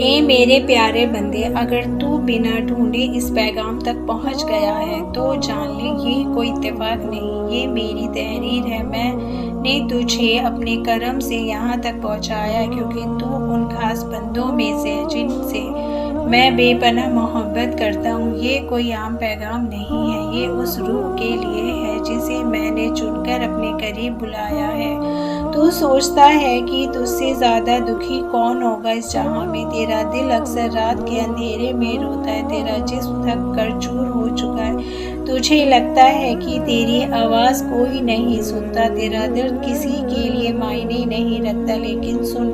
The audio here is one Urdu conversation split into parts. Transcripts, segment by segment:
اے میرے پیارے بندے، اگر تو بنا ڈھونڈے اس پیغام تک پہنچ گیا ہے تو جان لے یہ کوئی اتفاق نہیں، یہ میری تحریر ہے۔ میں نے تجھے اپنے کرم سے یہاں تک پہنچایا ہے کیونکہ تو ان خاص بندوں میں سے جن سے میں بے پناہ محبت کرتا ہوں۔ یہ کوئی عام پیغام نہیں ہے، یہ اس روح کے لیے ہے جسے میں نے چن کر اپنے قریب بلایا ہے۔ تو سوچتا ہے کہ تجھ سے زیادہ دکھی کون ہوگا اس جہاں میں؟ تیرا دل اکثر رات کے اندھیرے میں روتا ہے، تیرا جسم تھک کر چور ہو چکا ہے، تجھے لگتا ہے کہ تیری آواز کوئی نہیں سنتا، تیرا درد کسی کے لیے معنی نہیں رکھتا۔ لیکن سن،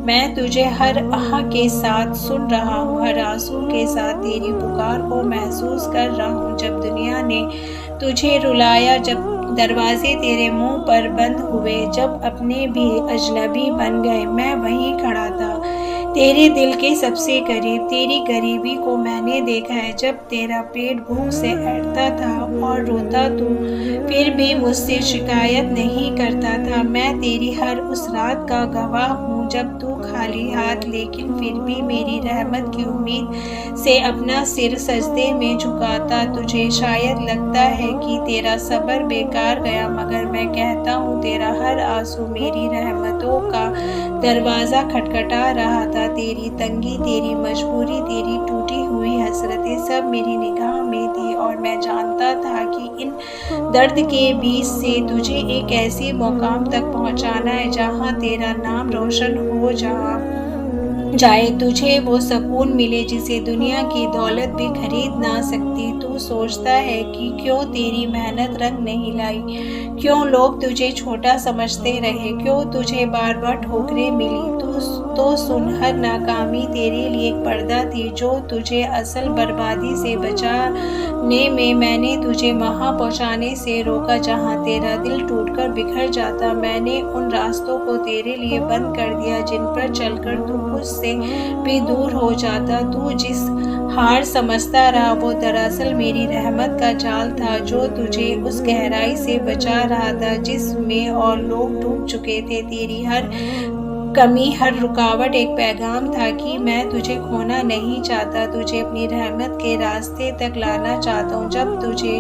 میں تجھے ہر آہ کے ساتھ سن رہا ہوں، ہر آنسو کے ساتھ تیری پکار کو محسوس کر رہا ہوں۔ جب دنیا نے تجھے رلایا، جب دروازے تیرے منہ پر بند ہوئے، جب اپنے بھی اجنبی بن گئے، میں وہیں کھڑا تھا، تیرے دل کے سب سے قریب۔ تیری غریبی کو میں نے دیکھا ہے، جب تیرا پیٹ بھوک سے اٹھتا تھا اور روتا تو پھر بھی مجھ سے شکایت نہیں کرتا تھا۔ میں تیری ہر اس رات کا گواہ ہوں جب تو خالی ہاتھ لیکن پھر بھی میری رحمت کی امید سے اپنا سر سجدے میں جھکاتا۔ تجھے شاید لگتا ہے کہ تیرا صبر بیکار گیا، مگر میں کہتا ہوں تیرا ہر آنسو میری رحمتوں کا دروازہ کھٹکھٹا رہا تھا۔ تیری تنگی، تیری مجبوری، تیری ٹوٹی ہوئی حسرتیں سب میری نگاہ میں تھی، اور میں جانتا تھا کہ ان درد کے بیچ سے تجھے ایک ایسے مقام تک پہنچانا ہے جہاں تیرا نام روشن ہو جائے، تجھے وہ سکون ملے جسے دنیا کی دولت بھی خرید نہ سکتی۔ تو سوچتا ہے کہ کیوں تیری محنت رنگ نہیں لائی، کیوں لوگ تجھے چھوٹا سمجھتے رہے، کیوں تجھے بار بار ٹھوکریں ملی۔ تو سن، ہر ناکامی تیرے لیے ایک پردہ تھی جو تجھے اصل بربادی سے بچانے میں نے تجھے وہاں پہنچانے سے روکا جہاں تیرا دل ٹوٹ کر بکھر جاتا۔ میں نے ان راستوں کو تیرے لیے بند کر دیا جن پر چل کر تو مجھ سے بھی دور ہو جاتا۔ تو جس ہار سمجھتا رہا وہ دراصل میری رحمت کا جال تھا جو تجھے اس گہرائی سے بچا رہا تھا جس میں اور لوگ ڈوب چکے تھے۔ تیری ہر کمی، ہر رکاوٹ ایک پیغام تھا کہ میں تجھے کھونا نہیں چاہتا، تجھے اپنی رحمت کے راستے تک لانا چاہتا ہوں۔ جب تجھے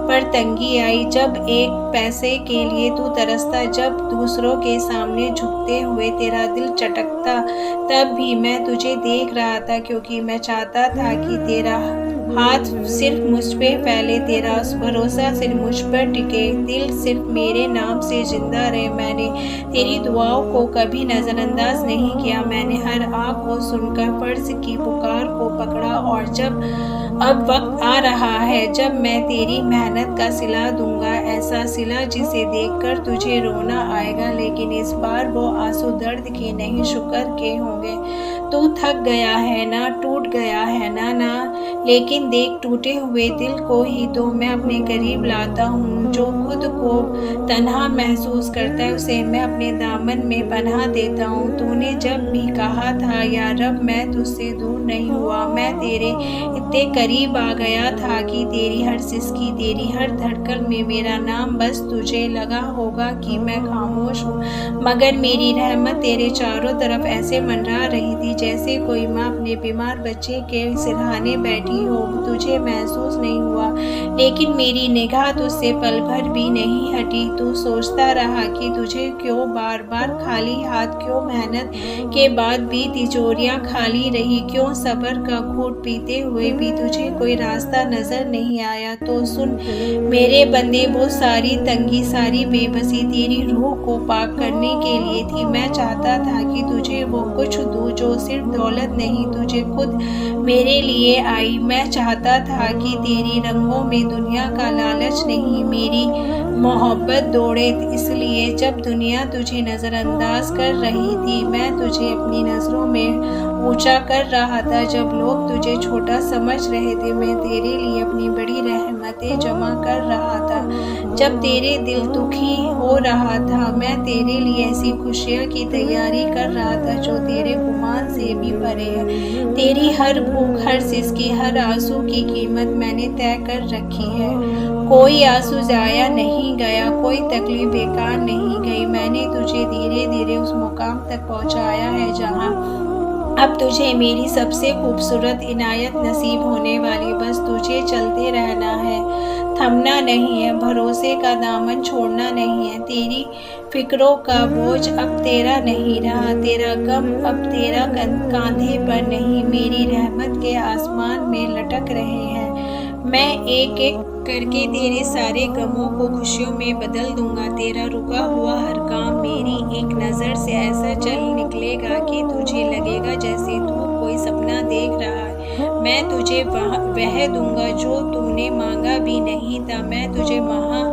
پر تنگی آئی، جب ایک پیسے کے لیے تو ترستا، جب دوسروں کے سامنے جھکتے ہوئے تیرا دل چٹکتا، تب بھی میں تجھے دیکھ رہا تھا کیونکہ میں چاہتا تھا کہ تیرا ہاتھ صرف مجھ پہ پھیلے، تیرا بھروسہ صرف مجھ پر ٹکے، دل صرف میرے نام سے زندہ رہے۔ میں نے تیری دعاؤں کو کبھی نظر انداز نہیں کیا، میں نے ہر آنکھ کو سن کر فرض کی پکار کو پکڑا، اور جب اب وقت آ رہا ہے جب میں تیری محنت کا صلہ دوں گا، ایسا صلہ جسے دیکھ کر تجھے رونا آئے گا، لیکن اس بار وہ آنسو درد کے نہیں شکر کے ہوں گے۔ تو تھک گیا ہے نا، ٹوٹ گیا ہے نا، لیکن دیکھ ٹوٹے ہوئے دل کو ہی تو میں اپنے قریب لاتا ہوں۔ جو خود کو تنہا محسوس کرتا ہے اسے میں اپنے دامن میں پناہ دیتا ہوں۔ تو نے جب بھی کہا تھا یا رب میں تجھ سے دور نہیں ہوا، میں تیرے اتنے قریب آ گیا تھا کہ تیری ہر سسکی، تیری ہر دھڑکن میں میرا نام، بس تجھے لگا ہوگا کہ میں خاموش ہوں، مگر میری رحمت تیرے چاروں طرف ایسے منڈرا رہی تھی جیسے کوئی ماں اپنے بیمار بچے کے سرہانے بیٹھی ہو۔ تجھے محسوس نہیں ہوا، لیکن میری نگاہ تجھ سے پل بھر بھی نہیں ہٹی۔ تو سوچتا رہا کہ تجھے کیوں بار بار خالی ہاتھ، کیوں محنت کے بعد بھی تجوریاں خالی رہی، کیوں صبر کا گھونٹ پیتے ہوئے بھی تجھے کوئی راستہ نظر نہیں آیا۔ تو سن میرے بندے، وہ ساری تنگی، ساری بے بسی تیری روح کو پاک کرنے کے لیے تھی۔ میں چاہتا تھا کہ تجھے وہ کچھ دوں جو صرف دولت نہیں، تجھے خود میرے لیے آئی۔ میں چاہتا تھا کہ تیری رنگوں میں دنیا کا لالچ نہیں، میری محبت دوڑے۔ اس لیے جب دنیا تجھے نظر انداز کر رہی تھی، میں تجھے اپنی نظروں میں اونچا کر رہا تھا۔ جب لوگ تجھے چھوٹا سمجھ رہے تھے، میں تیرے لیے اپنی بڑی رحمتیں جمع کر رہا تھا۔ جب تیرے دل دکھی ہو رہا تھا، میں تیرے لیے ایسی خوشیاں کی تیاری کر رہا تھا جو تیرے گمان سے بھی پرے ہے۔ تیری ہر بھوک، ہر سسکی، ہر آنسو کی قیمت میں نے طے کر رکھی ہے۔ کوئی آنسو ضائع نہیں گیا، کوئی تکلیف بیکار نہیں گئی۔ میں نے تجھے دھیرے دھیرے اس مقام تک پہنچایا ہے جہاں اب تجھے میری سب سے خوبصورت عنایت نصیب ہونے والی، بس تجھے چلتے رہنا ہے، تھمنا نہیں ہے، بھروسے کا دامن چھوڑنا نہیں ہے۔ تیری فکروں کا بوجھ اب تیرا نہیں رہا، تیرا غم اب تیرا کاندھے پر نہیں، میری رحمت کے آسمان میں لٹک رہے ہیں۔ میں ایک ایک کر کے تیرے سارے غموں کو خوشیوں میں بدل دوں گا، تیرا رکا ہوا ہر کام میری ایک نظر سے ایسا چل نکلے گا کہ تجھے لگے گا جیسے تو کوئی سپنا دیکھ رہا ہے۔ میں تجھے وہ دوں گا جو تو نے مانگا بھی نہیں تھا، میں تجھے وہاں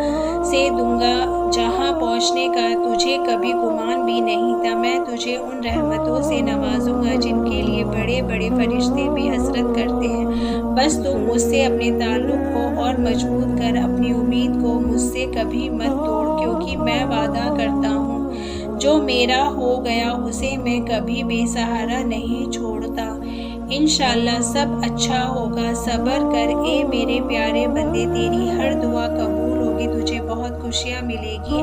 سے دوں گا جہاں پہنچنے کا تجھے کبھی گمان بھی نہیں تھا، میں تجھے ان رحمتوں سے نوازوں گا جن کے لیے بڑے بڑے فرشتے بھی حسرت کرتے ہیں۔ بس تو مجھ سے اپنے تعلق کو اور مضبوط کر، اپنی امید کو مجھ سے کبھی مت توڑ، کیونکہ میں وعدہ کرتا ہوں جو میرا ہو گیا اسے میں کبھی بے سہارا نہیں چھوڑتا۔ انشاءاللہ سب اچھا ہوگا، صبر کر اے میرے پیارے بندے، تیری ہر دعا قبول ہوگی، تجھے بہت خوشیاں ملے گی۔